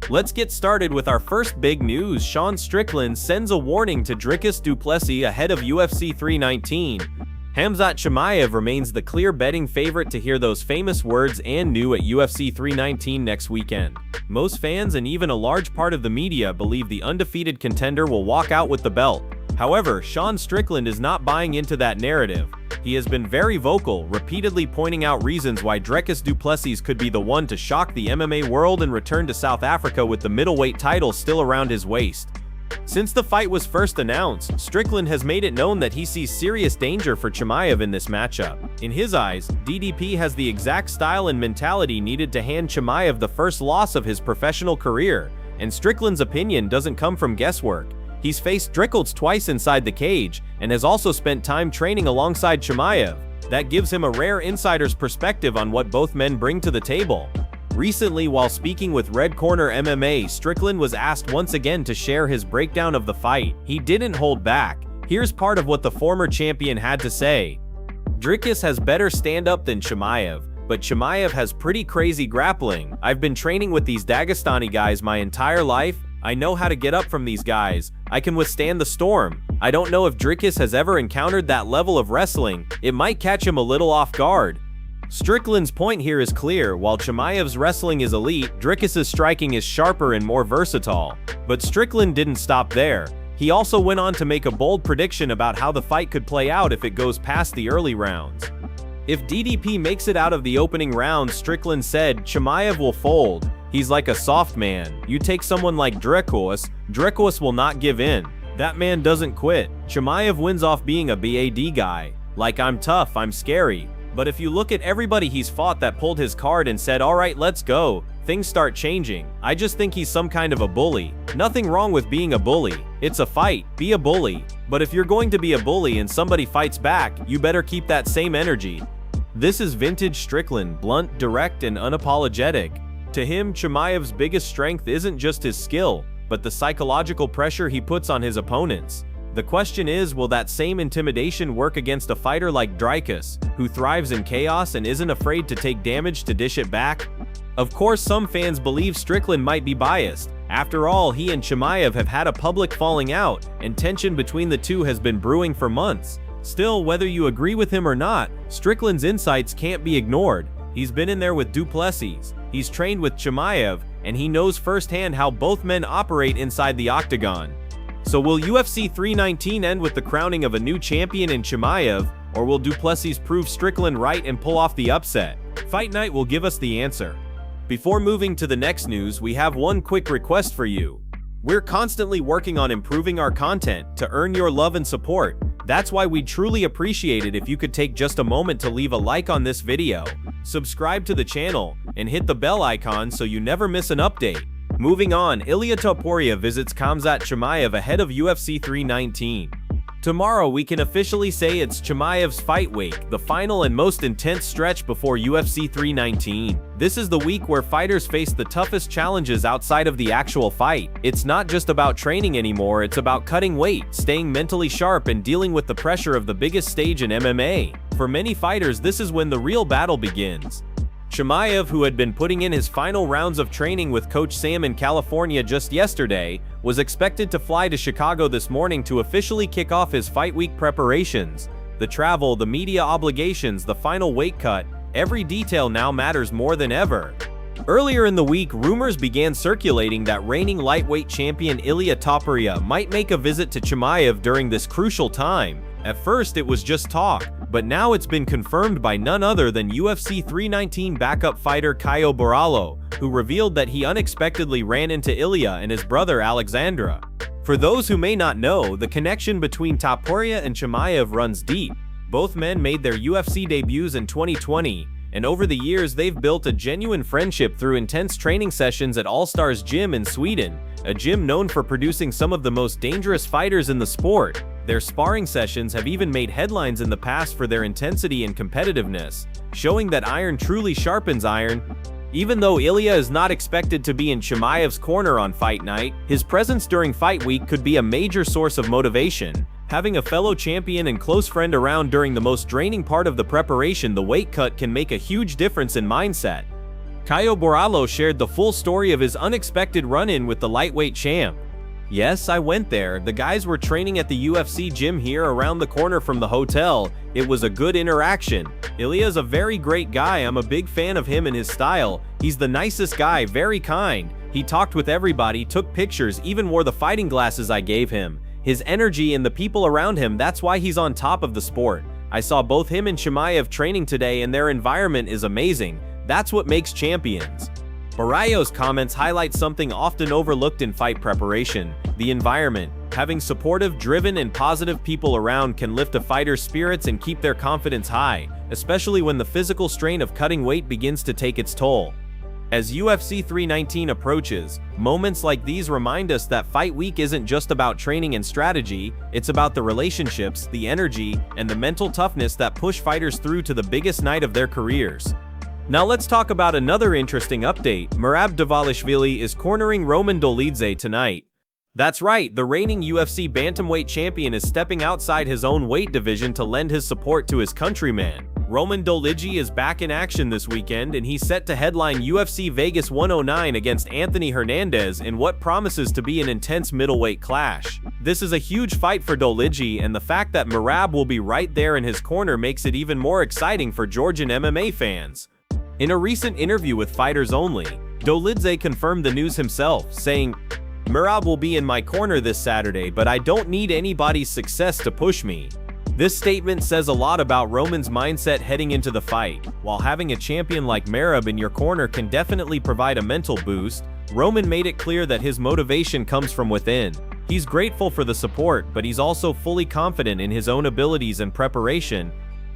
Let's get started with our first big news. Sean Strickland sends a warning to Dricus Du Plessis ahead of UFC 319. Khamzat Chimaev remains the clear betting favorite to hear those famous words "and new" at UFC 319 next weekend. Most fans and even a large part of the media believe the undefeated contender will walk out with the belt. However, Sean Strickland is not buying into that narrative. He has been very vocal, repeatedly pointing out reasons why Dricus Du Plessis could be the one to shock the MMA world and return to South Africa with the middleweight title still around his waist. Since the fight was first announced, Strickland has made it known that he sees serious danger for Chimaev in this matchup. In his eyes, DDP has the exact style and mentality needed to hand Chimaev the first loss of his professional career, and Strickland's opinion doesn't come from guesswork. He's faced Dricus twice inside the cage, and has also spent time training alongside Chimaev. That gives him a rare insider's perspective on what both men bring to the table. Recently, while speaking with Red Corner MMA, Strickland was asked once again to share his breakdown of the fight. He didn't hold back. Here's part of what the former champion had to say. "Dricus has better stand-up than Chimaev, but Chimaev has pretty crazy grappling. I've been training with these Dagestani guys my entire life. I know how to get up from these guys. I can withstand the storm. I don't know if Dricus has ever encountered that level of wrestling. It might catch him a little off guard." Strickland's point here is clear. While Chimaev's wrestling is elite, Dricus's striking is sharper and more versatile. But Strickland didn't stop there. He also went on to make a bold prediction about how the fight could play out if it goes past the early rounds. If DDP makes it out of the opening round, Strickland said, "Chimaev will fold. He's like a soft man. You take someone like Dricus will not give in. That man doesn't quit. Chimaev wins off being a BAD guy. Like, I'm tough, I'm scary. But if you look at everybody he's fought that pulled his card and said, 'Alright, let's go,' things start changing. I just think he's some kind of a bully. Nothing wrong with being a bully. It's a fight, be a bully. But if you're going to be a bully and somebody fights back, you better keep that same energy." This is vintage Strickland, blunt, direct, and unapologetic. To him, Chimaev's biggest strength isn't just his skill, but the psychological pressure he puts on his opponents. The question is, will that same intimidation work against a fighter like Dricus, who thrives in chaos and isn't afraid to take damage to dish it back? Of course, some fans believe Strickland might be biased. After all, he and Chimaev have had a public falling out, and tension between the two has been brewing for months. Still, whether you agree with him or not, Strickland's insights can't be ignored. He's been in there with Du Plessis, he's trained with Chimaev, and he knows firsthand how both men operate inside the octagon. So will UFC 319 end with the crowning of a new champion in Chimaev, or will Du Plessis prove Strickland right and pull off the upset? Fight Night will give us the answer. Before moving to the next news, we have one quick request for you. We're constantly working on improving our content to earn your love and support. That's why we'd truly appreciate it if you could take just a moment to leave a like on this video, subscribe to the channel, and hit the bell icon so you never miss an update. Moving on, Ilia Topuria visits Khamzat Chimaev ahead of UFC 319. Tomorrow, we can officially say it's Chimaev's fight week, the final and most intense stretch before UFC 319. This is the week where fighters face the toughest challenges outside of the actual fight. It's not just about training anymore, it's about cutting weight, staying mentally sharp, and dealing with the pressure of the biggest stage in MMA. For many fighters, this is when the real battle begins. Chimaev, who had been putting in his final rounds of training with Coach Sam in California just yesterday, was expected to fly to Chicago this morning to officially kick off his fight week preparations. The travel, the media obligations, the final weight cut, every detail now matters more than ever. Earlier in the week, rumors began circulating that reigning lightweight champion Ilia Topuria might make a visit to Chimaev during this crucial time. At first, it was just talk, but now it's been confirmed by none other than UFC 319 backup fighter Caio Borralho, who revealed that he unexpectedly ran into Ilia and his brother Alexandra. For those who may not know, the connection between Topuria and Chimaev runs deep. Both men made their UFC debuts in 2020, and over the years they've built a genuine friendship through intense training sessions at All Stars Gym in Sweden, a gym known for producing some of the most dangerous fighters in the sport. Their sparring sessions have even made headlines in the past for their intensity and competitiveness, showing that iron truly sharpens iron. Even though Ilia is not expected to be in Chimaev's corner on fight night, his presence during fight week could be a major source of motivation. Having a fellow champion and close friend around during the most draining part of the preparation, the weight cut, can make a huge difference in mindset. Caio Borralho shared the full story of his unexpected run-in with the lightweight champ. "Yes, I went there. The guys were training at the UFC gym here around the corner from the hotel. It was a good interaction. Ilia's a very great guy. I'm a big fan of him and his style. He's the nicest guy, very kind. He talked with everybody, took pictures, even wore the fighting glasses I gave him. His energy and the people around him, that's why he's on top of the sport. I saw both him and Chimaev training today and their environment is amazing. That's what makes champions." Borralho's comments highlight something often overlooked in fight preparation: the environment. Having supportive, driven, and positive people around can lift a fighter's spirits and keep their confidence high, especially when the physical strain of cutting weight begins to take its toll. As UFC 319 approaches, moments like these remind us that Fight Week isn't just about training and strategy, it's about the relationships, the energy, and the mental toughness that push fighters through to the biggest night of their careers. Now let's talk about another interesting update. Morab Dvalishvili is cornering Roman Dooligi tonight. That's right, the reigning UFC bantamweight champion is stepping outside his own weight division to lend his support to his countryman. Roman Dooligi is back in action this weekend and he's set to headline UFC Vegas 109 against Anthony Hernandez in what promises to be an intense middleweight clash. This is a huge fight for Dooligi, and the fact that Morab will be right there in his corner makes it even more exciting for Georgian MMA fans. In a recent interview with Fighters Only, Dooligi confirmed the news himself, saying, "Morab will be in my corner this Saturday, but I don't need anybody's success to push me." This statement says a lot about Roman's mindset heading into the fight. While having a champion like Morab in your corner can definitely provide a mental boost, Roman made it clear that his motivation comes from within. He's grateful for the support, but he's also fully confident in his own abilities and preparation.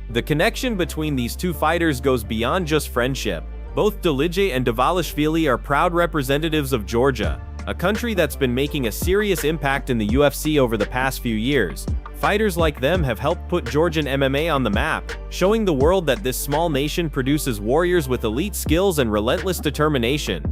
The connection between these two fighters goes beyond just friendship. Both Dooligi and Dvalishvili are proud representatives of Georgia, a country that's been making a serious impact in the UFC over the past few years. Fighters like them have helped put Georgian MMA on the map, showing the world that this small nation produces warriors with elite skills and relentless determination.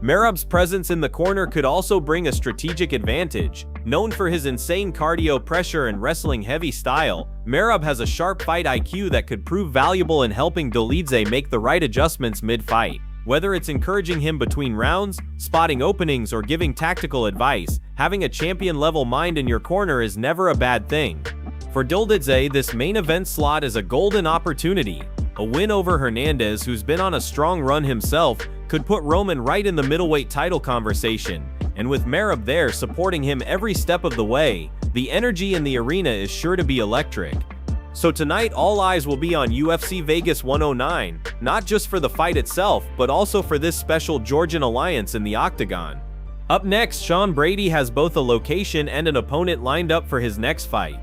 Morab's presence in the corner could also bring a strategic advantage. Known for his insane cardio, pressure, and wrestling-heavy style, Morab has a sharp fight IQ that could prove valuable in helping Dooligi make the right adjustments mid-fight. Whether it's encouraging him between rounds, spotting openings, or giving tactical advice, having a champion-level mind in your corner is never a bad thing. For Dooligi, this main event slot is a golden opportunity. A win over Hernandez, who's been on a strong run himself, could put Roman right in the middleweight title conversation, and with Morab there supporting him every step of the way, the energy in the arena is sure to be electric. So tonight, all eyes will be on UFC Vegas 109, not just for the fight itself, but also for this special Georgian alliance in the octagon. Up next, Shawn Brady has both a location and an opponent lined up for his next fight.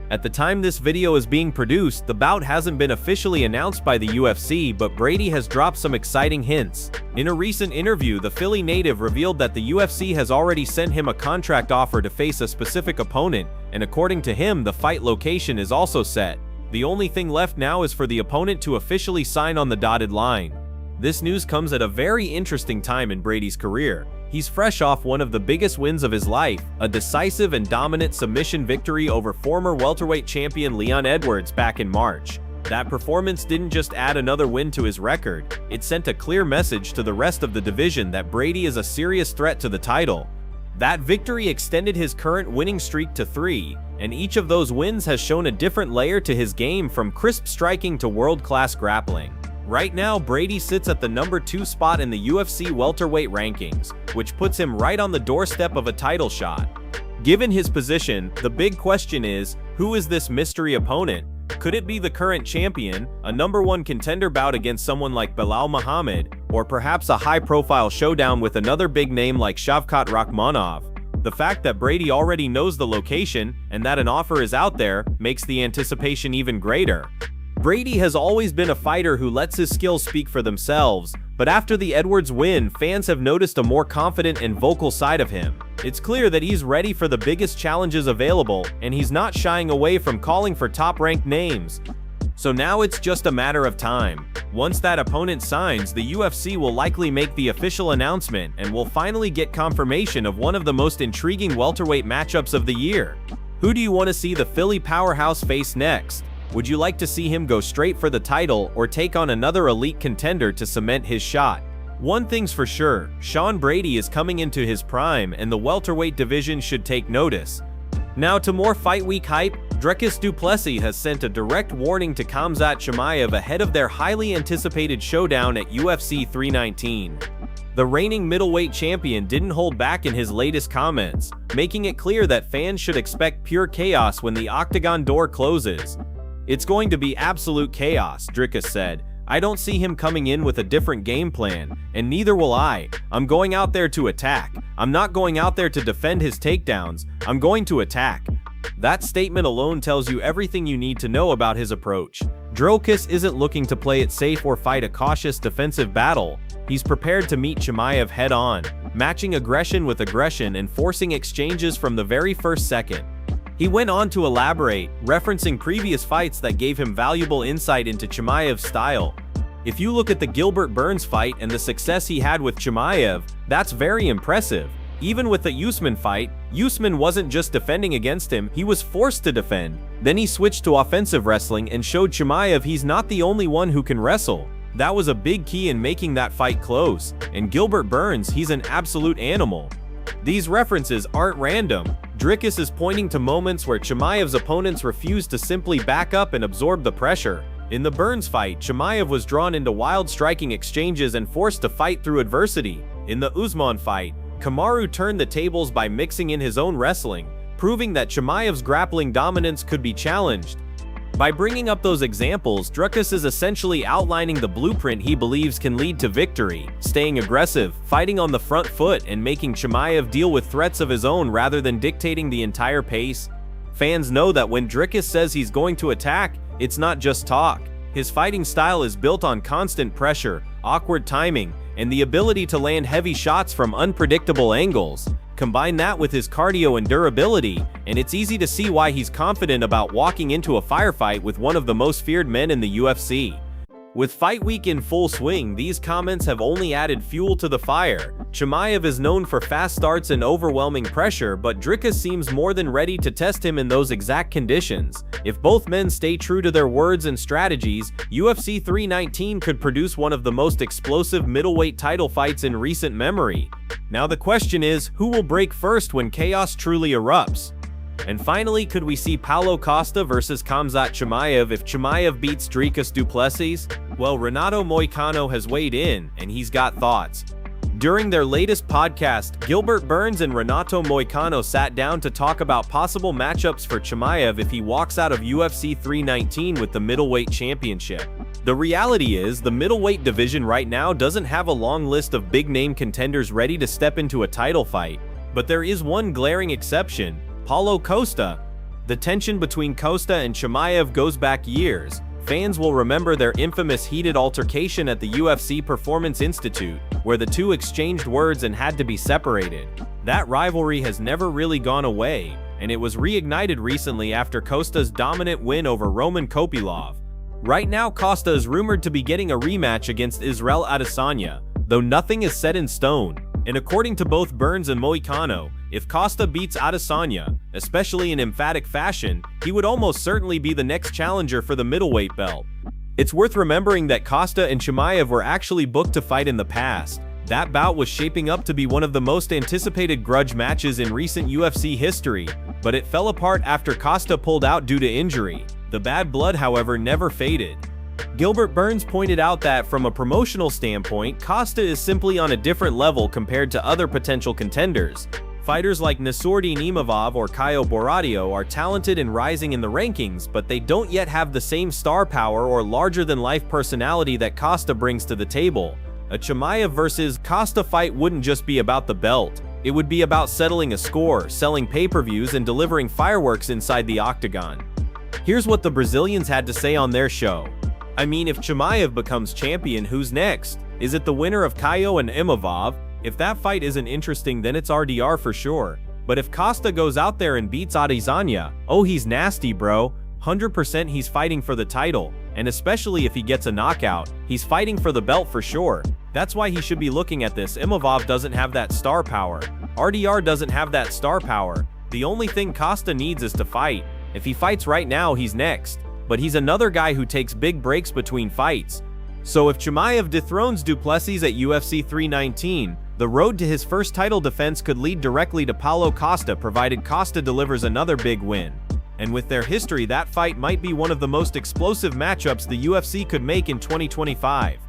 At the time this video is being produced, the bout hasn't been officially announced by the UFC, but Brady has dropped some exciting hints. In a recent interview, the Philly native revealed that the UFC has already sent him a contract offer to face a specific opponent, and according to him, the fight location is also set. The only thing left now is for the opponent to officially sign on the dotted line. This news comes at a very interesting time in Brady's career. He's fresh off one of the biggest wins of his life, a decisive and dominant submission victory over former welterweight champion Leon Edwards back in March. That performance didn't just add another win to his record, it sent a clear message to the rest of the division that Brady is a serious threat to the title. That victory extended his current winning streak to 3, and each of those wins has shown a different layer to his game, from crisp striking to world-class grappling. Right now, Brady sits at the number 2 spot in the UFC welterweight rankings, which puts him right on the doorstep of a title shot. Given his position, the big question is, who is this mystery opponent? Could it be the current champion, a number 1 contender bout against someone like Belal Muhammad, or perhaps a high-profile showdown with another big name like Shavkat Rakhmonov? The fact that Brady already knows the location and that an offer is out there makes the anticipation even greater. Brady has always been a fighter who lets his skills speak for themselves, but after the Edwards win, fans have noticed a more confident and vocal side of him. It's clear that he's ready for the biggest challenges available, and he's not shying away from calling for top-ranked names. So now it's just a matter of time. Once that opponent signs, the UFC will likely make the official announcement, and we'll finally get confirmation of one of the most intriguing welterweight matchups of the year. Who do you want to see the Philly powerhouse face next? Would you like to see him go straight for the title or take on another elite contender to cement his shot? One thing's for sure, Shawn Brady is coming into his prime and the welterweight division should take notice. Now to more fight week hype, Dricus Du Plessis has sent a direct warning to Khamzat Chimaev ahead of their highly anticipated showdown at UFC 319. The reigning middleweight champion didn't hold back in his latest comments, making it clear that fans should expect pure chaos when the octagon door closes. "It's going to be absolute chaos," Dricus said. "I don't see him coming in with a different game plan, and neither will I. I'm going out there to attack. I'm not going out there to defend his takedowns. I'm going to attack." That statement alone tells you everything you need to know about his approach. Dricus isn't looking to play it safe or fight a cautious defensive battle. He's prepared to meet Chimaev head-on, matching aggression with aggression and forcing exchanges from the very first second. He went on to elaborate, referencing previous fights that gave him valuable insight into Chimaev's style. If you look at the Gilbert Burns fight and the success he had with Chimaev, that's very impressive. Even with the Usman fight, Usman wasn't just defending against him, he was forced to defend. Then he switched to offensive wrestling and showed Chimaev he's not the only one who can wrestle. That was a big key in making that fight close, and Gilbert Burns, he's an absolute animal. These references aren't random. Dricus is pointing to moments where Chimaev's opponents refused to simply back up and absorb the pressure. In the Burns fight, Chimaev was drawn into wild striking exchanges and forced to fight through adversity. In the Usman fight, Kamaru turned the tables by mixing in his own wrestling, proving that Chimaev's grappling dominance could be challenged. By bringing up those examples, Dricus is essentially outlining the blueprint he believes can lead to victory: staying aggressive, fighting on the front foot, and making Chimaev deal with threats of his own rather than dictating the entire pace. Fans know that when Dricus says he's going to attack, it's not just talk. His fighting style is built on constant pressure, awkward timing, and the ability to land heavy shots from unpredictable angles. Combine that with his cardio and durability, and it's easy to see why he's confident about walking into a firefight with one of the most feared men in the UFC. With fight week in full swing, these comments have only added fuel to the fire. Chimaev is known for fast starts and overwhelming pressure, but Dricus seems more than ready to test him in those exact conditions. If both men stay true to their words and strategies, UFC 319 could produce one of the most explosive middleweight title fights in recent memory. Now the question is, who will break first when chaos truly erupts? And finally, could we see Paulo Costa versus Khamzat Chimaev if Chimaev beats Dricus Du Plessis? Well, Renato Moicano has weighed in, and he's got thoughts. During their latest podcast, Gilbert Burns and Renato Moicano sat down to talk about possible matchups for Chimaev if he walks out of UFC 319 with the middleweight championship. The reality is, the middleweight division right now doesn't have a long list of big-name contenders ready to step into a title fight. But there is one glaring exception: Paulo Costa. The tension between Costa and Chimaev goes back years. Fans will remember their infamous heated altercation at the UFC Performance Institute, where the two exchanged words and had to be separated. That rivalry has never really gone away, and it was reignited recently after Costa's dominant win over Roman Kopylov. Right now, Costa is rumored to be getting a rematch against Israel Adesanya, though nothing is set in stone. And according to both Burns and Moicano, if Costa beats Adesanya, especially in emphatic fashion, he would almost certainly be the next challenger for the middleweight belt. It's worth remembering that Costa and Chimaev were actually booked to fight in the past. That bout was shaping up to be one of the most anticipated grudge matches in recent UFC history, but it fell apart after Costa pulled out due to injury. The bad blood, however, never faded. Gilbert Burns pointed out that from a promotional standpoint, Costa is simply on a different level compared to other potential contenders. Fighters like Nassourdine Imavov or Caio Borradio are talented and rising in the rankings, but they don't yet have the same star power or larger-than-life personality that Costa brings to the table. A Chimaev versus Costa fight wouldn't just be about the belt. It would be about settling a score, selling pay-per-views, and delivering fireworks inside the octagon. Here's what the Brazilians had to say on their show. I mean, if Chimaev becomes champion, who's next? Is it the winner of Caio and Imavov? If that fight isn't interesting, then it's RDR for sure. But if Costa goes out there and beats Adesanya, oh, he's nasty, bro. 100% he's fighting for the title. And especially if he gets a knockout, he's fighting for the belt for sure. That's why he should be looking at this. Imavov doesn't have that star power. RDR doesn't have that star power. The only thing Costa needs is to fight. If he fights right now, he's next. But he's another guy who takes big breaks between fights. So if Chimaev dethrones Du Plessis at UFC 319, the road to his first title defense could lead directly to Paulo Costa, provided Costa delivers another big win. And with their history, that fight might be one of the most explosive matchups the UFC could make in 2025.